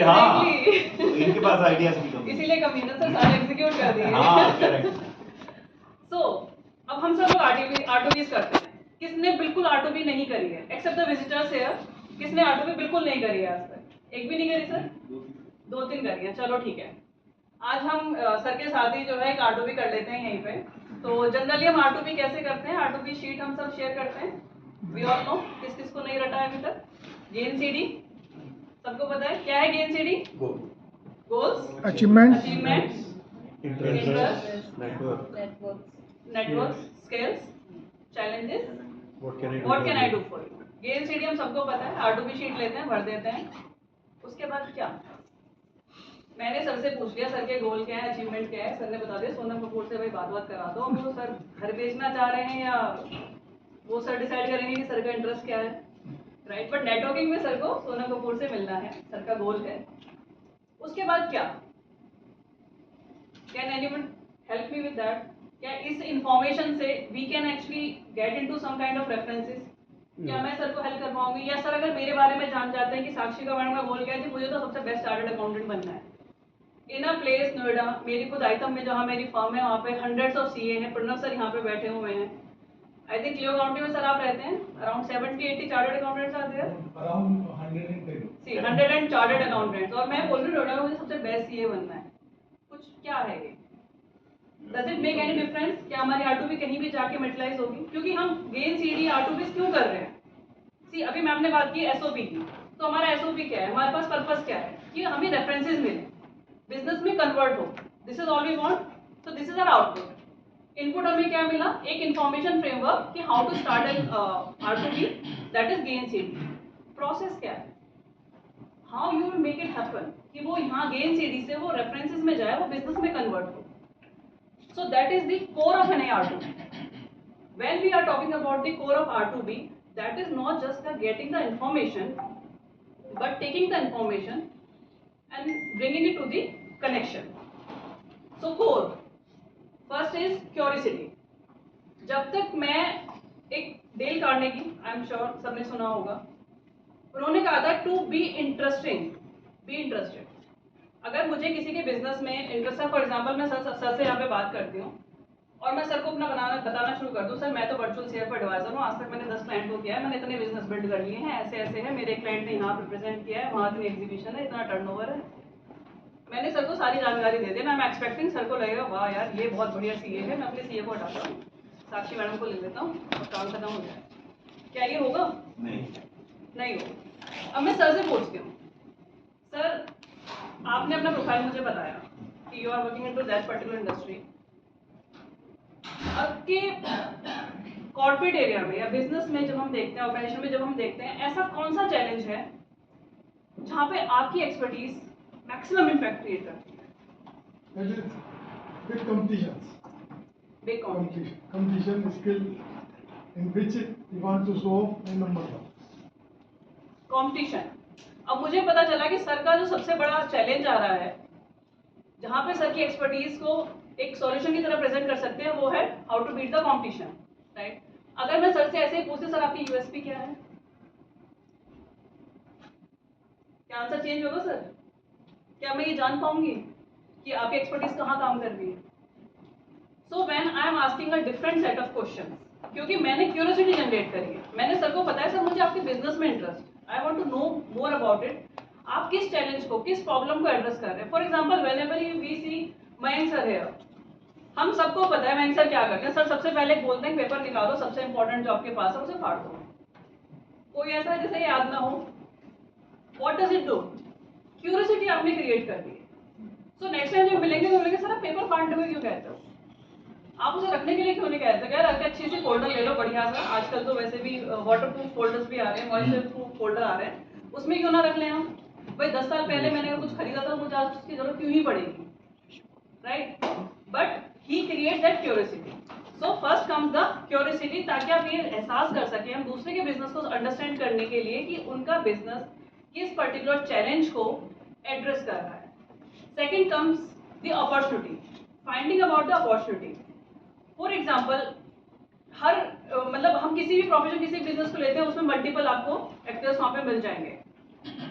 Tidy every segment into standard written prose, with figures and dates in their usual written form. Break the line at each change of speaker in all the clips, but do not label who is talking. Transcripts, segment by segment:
हाँ,
Exactly.
तो इनके पास आइडियाज भी कम है।
इसीलिए कमीना से सारे एग्जीक्यूट कर दिए।
हाँ, करेक्ट।
So, अब हम सब लोग R2Bs करते हैं। किसने बिल्कुल R2B नहीं करी है? Except the visitors here. किसने R2B बिल्कुल नहीं करी है आज तक? एक भी नहीं करी सर? 2-3 करी है। चलो ठीक है। आज हम सर के साथ ही जो है एक R2B कर लेते हैं यहीं पे। तो जनरली हम R2B कैसे करते हैं? R2B शीट हम सब शेयर करते हैं। We all know किस किस को नहीं रटा है अभी तक? GNCD सबको पता है क्या है GNCD? Goals, achievements, interest, networks, skills, challenges. What can I do for you? GNCD हम सबको पता है। R2B शीट लेते हैं, भर देते हैं। उसके बाद क्या? मैंने सर से पूछ लिया सर के गोल क्या है, अचीवमेंट क्या है। सर ने बता दिया सोनम कपूर से भाई बात करा दो। वो सर घर बेचना चाह रहे हैं या वो सर डिसाइड करेंगे कि सर का इंटरेस्ट क्या है, राइट। बट नेटवर्किंग में सर को सोनम कपूर से मिलना है, सर का गोल है। उसके बाद क्या? Can anyone help me with that? क्या इस इंफॉर्मेशन से we can actually get into some kind of references? क्या मैं सर को हेल्प कर पाऊंगी? या सर अगर मेरे बारे में जान जाते हैं कि साक्षी का मैडम का गोल क्या है, मुझे तो सबसे बेस्ट चार्टर्ड अकाउंटेंट बनना है। इन अ प्लेस नोएडा, मेरी खुद आइटम में जहाँ मेरी फर्म है वहाँ पे हंड्रेड्स ऑफ सीए हैं। प्रणव सर यहाँ पे बैठे हुए हैं। आई थिंक लियो काउंटी में सर आप रहते हैं, around 70-80 chartered accountants are there,
around 110
C 100 chartered accountants. और मैं बोल रही हूँ नोएडा में मुझे सबसे बेस्ट सीए बनना है। कुछ क्या है ये? Does it make any difference? क्या हमारी R2B कहीं भी जाके मेटलाइज होगी? क्योंकि हम गेन सीडी R2B क्यों कर रहे हैं? सी अभी मैम ने बात की एसओपी की, तो हमारा एसओपी क्या है? हमारे पास पर्पस क्या है? कि हमें रेफरेंसेस मिले, बिजनेस में कन्वर्ट हो। This is all we want. So this is our output. Input हमें क्या मिला? एक इंफॉर्मेशन फ्रेमवर्क कि how to start an R2B, that is gain CD. Process क्या है? How you will make it happen कि वो यहाँ गेन सीडी से वो रेफरेंसेस में जाए, वो बिजनेस में कन्वर्ट हो। So that is the core of an R2B. When we are talking about the core of R2B, that is not just the getting the information, but taking the information and bringing it to the connection. So core, first is curiosity. जब तक मैं एक Dale Carnegie, I am sure सबने सुना होगा, उन्होंने कहा था to be interesting, be interested. अगर मुझे किसी के बिजनेस में इंटरेस्ट है, फॉर एग्जांपल मैं सर से यहाँ पे बात करती हूँ और मैं सर को अपना बताना शुरू कर दूँ, सर मैं तो वर्चुअल CFO एडवाइजर हूँ, आज तक मैंने 10 क्लाइंट को किया है, मैंने इतने बिजनेस बिल्ड कर लिए हैं, ऐसे ऐसे है, मेरे क्लाइंट ने यहाँ रिप्रेजेंट किया है, वहाँ इतनी एग्जीबिशन है, इतना टर्नओवर है। मैंने सर को सारी जानकारी दे दी ना, मैं एक्सपेक्टिंग सर को लगेगा वाह यार ये बहुत बढ़िया CA है, मैं अपने CA को हटाता हूँ, साक्षी मैडम को ले लेता हूँ और काम खत्म हो जाए। क्या ये होगा? नहीं होगा। अब मैं सर से पूछती हूँ, सर आपने अपना प्रोफाइल मुझे बताया कि you are working into that particular industry. अब के कॉर्पोरेट एरिया में या बिजनेस में जब हम देखते हैं, ऑर्गेनाइजेशन में जब हम देखते हैं, ऐसा कौन सा चैलेंज है जहाँ पे आपकी एक्सपर्टीज मैक्सिमम इम्पैक्ट क्रिएट करती है?
Big competitions.
Big
Competition skill in which you want to show a number one.
Competition. अब मुझे पता चला कि सर का जो सबसे बड़ा चैलेंज आ रहा है, जहाँ पे सर की एक्सपर्टीज को एक सॉल्यूशन की तरह प्रेजेंट कर सकते हैं, वो है how to beat the competition, right. अगर मैं सर से ऐसे ही पूछती सर आपकी यूएसपी क्या है, क्या आंसर चेंज होगा सर? क्या मैं ये जान पाऊंगी कि आपकी एक्सपर्टीज कहाँ काम कर रही है? So when I am asking a different set of question, क्योंकि मैंने क्यूरियोसिटी जनरेट करी है, मैंने सर को बताया सर मुझे आपके बिजनेस में interest, I want to know more about it. आप किस चैलेंज को, किस प्रॉब्लम को एड्रेस कर रहे हैं? For example whenever we see Mayank sir है, हम सबको पता है मयंक सर क्या करते हैं। सर सबसे पहले बोलते हैं पेपर निकालो, सबसे इंपॉर्टेंट जो आपके पास है उसे फाड़ दो। कोई ऐसा है जिसे याद ना हो? What does it do? Curiosity आपने क्रिएट कर दी है। सो नेक्स्ट टाइम जब मिलेंगे तो बोलेंगे सर आप पेपर फाड़ने में क्यों कहते हो? आप उसे रखने के लिए क्यों नहीं कहते? यार रख अच्छी सी फोल्डर ले लो बढ़िया सा, आजकल तो वैसे भी वाटरप्रूफ फोल्डर्स भी आ रहे हैं, मॉइस्चर प्रूफ फोल्डर आ रहे हैं, उसमें क्यों ना रख लें हम? भाई 10 साल पहले मैंने अगर कुछ खरीदा था मुझे आज उसकी जरूरत क्यों ही पड़ेगी, right. But he create that curiosity. So first comes the curiosity, ताकि आप ये एहसास कर सकें हम दूसरे के बिजनेस को अंडरस्टैंड करने के लिए कि उनका बिजनेस किस पर्टिकुलर चैलेंज को एड्रेस कर रहा है। Second comes the opportunity, finding about the opportunity. For example हर मतलब हम किसी भी प्रोफेशन, किसी बिजनेस को लेते हैं, उसमें मल्टीपल आपको एक्टर्स वहाँ पे मिल जाएंगे,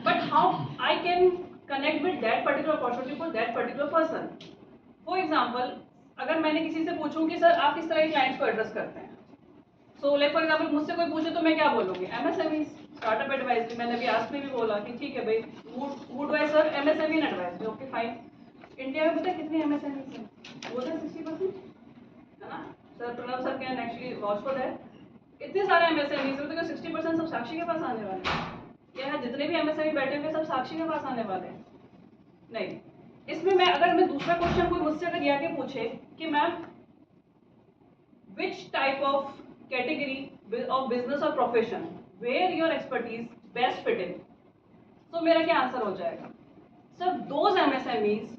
but how I can connect with that particular opportunity for that particular person. For example, अगर मैंने किसी से पूछूं कि सर आप किस तरह के क्लाइंट्स को एड्रेस करते हैं, सो लाइक फॉर एग्जाम्पल मुझसे कोई पूछे तो मैं क्या बोलूँगी, MSME स्टार्टअप एडवाइजरी. मैंने अभी आज में भी बोला कि ठीक है भाई, would why sir MSME advisory, okay fine. India में पता है कितने MSME हैं? वो तो 60% है ना. Sir Pranav sir can actually watch for that. इतने सारे MSME से तो 60% सब साक्षी के पास आने वाले हैं. क्या जितने भी MSME बैठे हुए सब साक्षी के पास आने वाले हैं? नहीं. इसमें मैं दूसरा क्वेश्चन कोई मुझसे अगर ये आके पूछे कि ma'am which type of category of business or profession where your expertise best fit in, तो मेरा क्या आंसर हो जाएगा? Sir, those MSMEs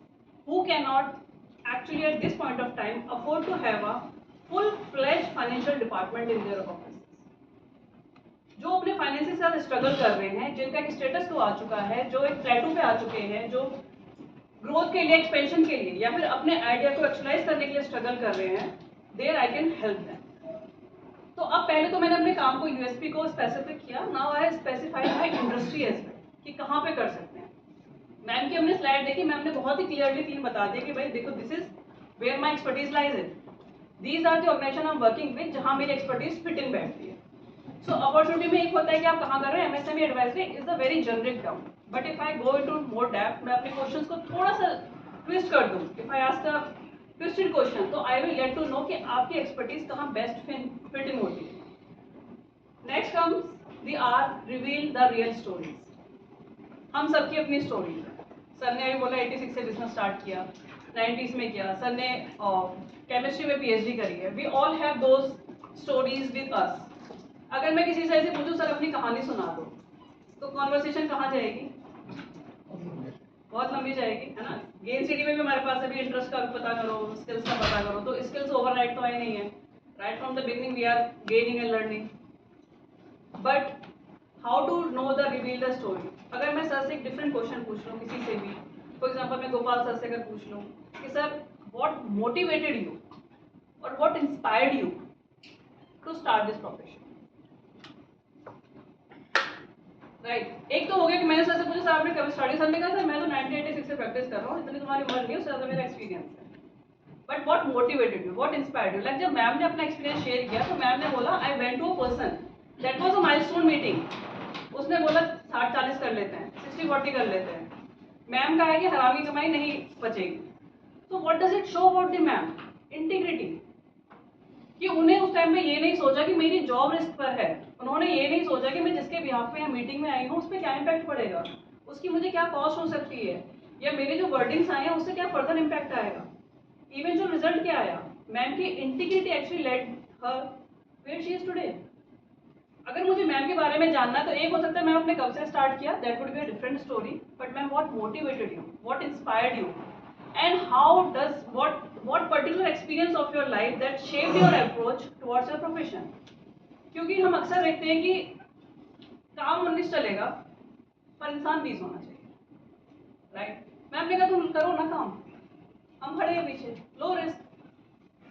who cannot actually at this point of time afford to have a full-fledged financial department in their office. जो अपने finance के साथ struggle कर रहे हैं, जिनका एक स्टेटस को आ चुका है, जो एक प्लेटू पे आ चुके हैं, जो ग्रोथ के लिए, एक्सपेंशन के लिए या फिर अपने आइडिया को एक्चुअलाइज करने के लिए स्ट्रगल कर रहे हैं, there I can help them. तो अब पहले तो मैंने अपने काम को यूएसपी को स्पेसिफिक किया. Now I specified my industry as well कि कहाँ पे कर सकते हैं. मैम की हमने स्लाइड देखी, मैम ने बहुत ही क्लियरली 3 बता दिया कि भाई देखो, this is where my expertise lies in, these are the organisation I am working with जहाँ मेरी एक्सपर्टीज फिट इन बैठती है. सो अपॉर्चुनिटी में एक होता है कि आप कहाँ कर रहे हैं. MSME advisory is a very generic term, but if I go into more depth, मैं अपने क्वेश्चंस को थोड़ा सा ट्विस्ट कर दूं, if I ask a twisted question, तो I will get to know कि आपकी एक्सपर्टीज कहाँ बेस्ट फिट इन होती है. Next comes the R reveal the real stories. हम सबकी अपनी स्टोरी है. सर ने अभी बोला 86 से बिजनेस स्टार्ट किया, 90s में किया. सर ने केमिस्ट्री में PhD करी है. We all have those stories with us. अगर मैं किसी से ऐसे पूछूं सर अपनी कहानी सुना दो, तो कॉन्वर्सेशन कहाँ जाएगी? बहुत लंबी जाएगी, है ना. गेन सिटी में भी हमारे पास अभी इंटरेस्ट का पता करो, स्किल्स का पता करो, तो स्किल्स ओवरनाइट तो आई नहीं है. Right from the beginning we are gaining and learning. But how to know the reveal the story? अगर मैं सर से एक डिफरेंट क्वेश्चन पूछ लूँ किसी से भी, फॉर एग्जाम्पल मैं गोपाल सर से अगर पूछ लूँ कि सर व्हाट मोटिवेटेड यू और what inspired you to start this profession? Right. एक तो हो गया कि मैंने सर से पूछा सर आपने कब स्टार्ट किया. सर ने कहा सर मैं तो 1986 से प्रैक्टिस कर रहा हूँ, इतनी तुम्हारी उम्र नहीं है, उससे ज़्यादा मेरा एक्सपीरियंस है. But what motivated you, what inspired you? Like जब मैम ने अपना एक्सपीरियंस शेयर किया तो मैम ने बोला I went to a person, that was a milestone meeting. उसने बोला 60-40 कर लेते हैं, 60-40 कर लेते हैं. मैम का है कि हराम की कमाई नहीं बचेगी. तो what does it show about the ma'am? Integrity. कि उन्हें उस टाइम पे ये नहीं सोचा कि मेरी जॉब रिस्क पर है. उन्होंने ये नहीं सोचा कि मैं जिसके बिहाफ पे यहाँ मीटिंग में आई हूँ उस पर क्या इम्पैक्ट पड़ेगा, उसकी मुझे क्या कॉस्ट हो सकती है, या मेरे जो वर्डिंग्स आए हैं उससे क्या फर्दर इम्पैक्ट आएगा. इवन जो रिजल्ट क्या आया, मैम की integrity actually led her where she is today. अगर मुझे मैम के बारे में जानना तो एक हो सकता है मैम आपने कब से स्टार्ट किया, that would be a different story. But ma'am what motivated you, what inspired you, and how does what particular experience of your life that shaped your approach towards your profession? क्योंकि हम अक्सर देखते हैं कि काम 19 चलेगा पर इंसान 20 होना चाहिए. राइट. मैम ने कहा तुम करो ना काम, हम खड़े हैं पीछे, low risk,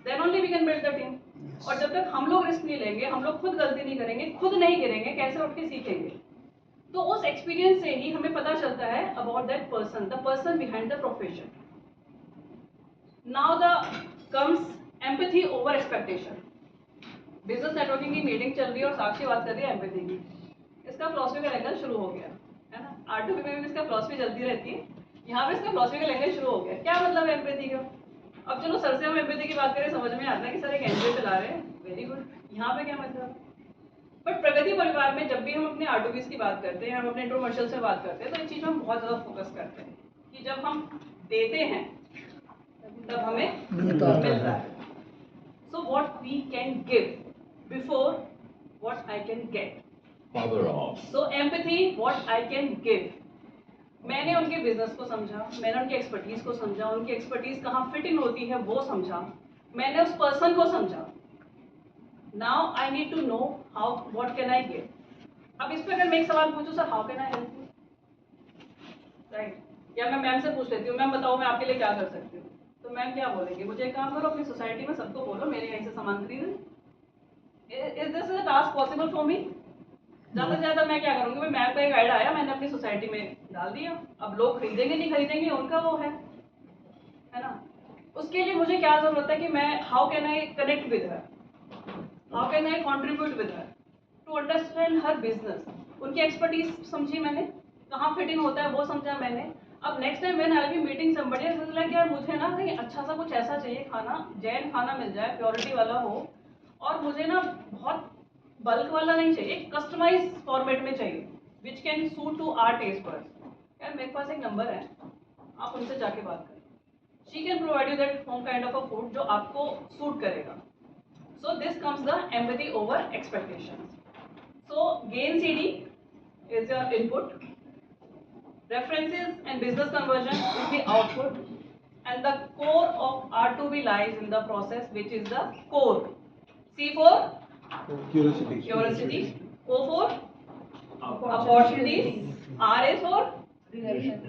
then only we can build the team. और जब तक हम लोग रिस्क नहीं लेंगे, हम लोग खुद गलती नहीं करेंगे, खुद नहीं गिरेंगे, कैसे उठ के सीखेंगे? तो उस एक्सपीरियंस से ही हमें पता चलता है about that person, the person behind the profession. Now the comes empathy over expectation. Business networking की मीटिंग चल रही है और साक्षी बात कर रही है एम्पैथी की. इसका फिलॉसफिकल एंगल शुरू हो गया है ना. R2P में भी इसका फिलॉसफी चलती रहती है, यहाँ पे इसका फिलॉसफिकल एंगल शुरू हो गया. क्या मतलब है एम्पैथी का? अब चलो सर से हम एम्पैथी की बात करें, समझ में आता है कि सर एक एनजीओ चला रहे हैं, वेरी गुड. यहाँ पे क्या मतलब? बट प्रगति परिवार में जब भी हम अपने R2Ps की बात करते हैं, हम अपने इंट्रोमर्शियल से बात करते हैं, तो इस चीज़ में हम बहुत ज़्यादा फोकस करते हैं कि जब हम देते हैं तब हमें मिलता है. So what we can give before what I can get.
Power off.
So empathy, what I can give. मैंने उनके बिजनेस को समझा, मैंने उनकी एक्सपर्टीज को समझा, उनकी एक्सपर्टीज कहाँ फिट इन होती है वो समझा, मैंने उस पर्सन को समझा. Now I need to know how, what can I give. अब इस पे अगर मैं एक सवाल पूछूं sir how can I help you? Right. या मैं मैम से पूछ लेती हूँ, मैम बताओ मैं आपके लिए क्या कर सकती हूँ, तो मैम क्या बोलेंगे? मुझे एक काम करो, अपनी सोसाइटी में सबको बोलो मेरे यहीं से सामान खरीदें. Is this a task possible for me? ज्यादा से ज्यादा मैं क्या करूंगी, मैं मैप का एक ऐड आया, मैंने अपनी सोसाइटी में डाल दिया, अब लोग खरीदेंगे नहीं खरीदेंगे उनका वो है ना। उसके लिए मुझे क्या जरूरत है कि मैं how can I connect with her, how can I contribute with her to understand her business, उनकी एक्सपर्टीज समझी मैंने, कहाँ फिट इन होता है वो समझा मैंने। अब next time when I will be meeting somebody like यार मुझे ना कहीं अच्छा सा कुछ ऐसा चाहिए खाना, जैन खाना मिल जाए, प्योरिटी वाला हो, और मुझे ना बहुत बल्क वाला नहीं चाहिए, कस्टमाइज फॉर्मेट में चाहिए which can suit to our taste buds. यार मेरे पास एक नंबर है, आप उनसे जाके बात करें, she can provide you that home kind of a food जो आपको सूट करेगा। So this comes the empathy over expectations. So gain CD is your input, references and business conversion is the output, and the core of R2B lies in the process, which is the core. C for curiosity, O for opportunities, R is for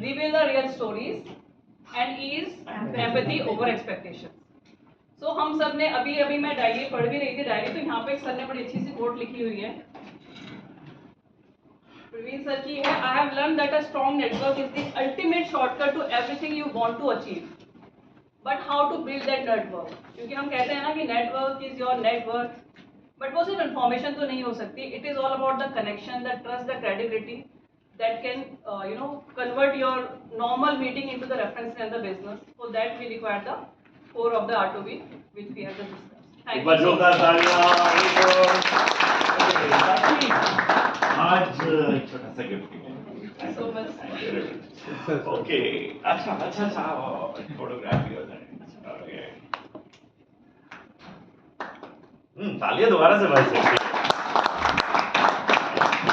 reveal the real stories, and E is empathy over expectations. So हम सब ने अभी मैं diary पढ़ भी रही थी, diary तो यहाँ पे एक सर ने बड़ी अच्छी सी कोट लिखी हुई है, प्रवीण सर की है, I have learn that a strong network is the ultimate shortcut to everything you want to achieve, but how to build that network, क्योंकि हम कहते हैं ना कि network is your network, but वो सिर्फ इन्फॉर्मेशन तो नहीं हो सकती, it is all about the connection, the trust, the credibility that can convert your normal meeting into the reference in the business. For that we require the core of the R2B which we have to discuss. Thank you.
जोरदार तालियां। आज एक छोटा सा gift
Thank you so much.
Okay, अच्छा photography हो जाए। तालियां दोबारा से भाई।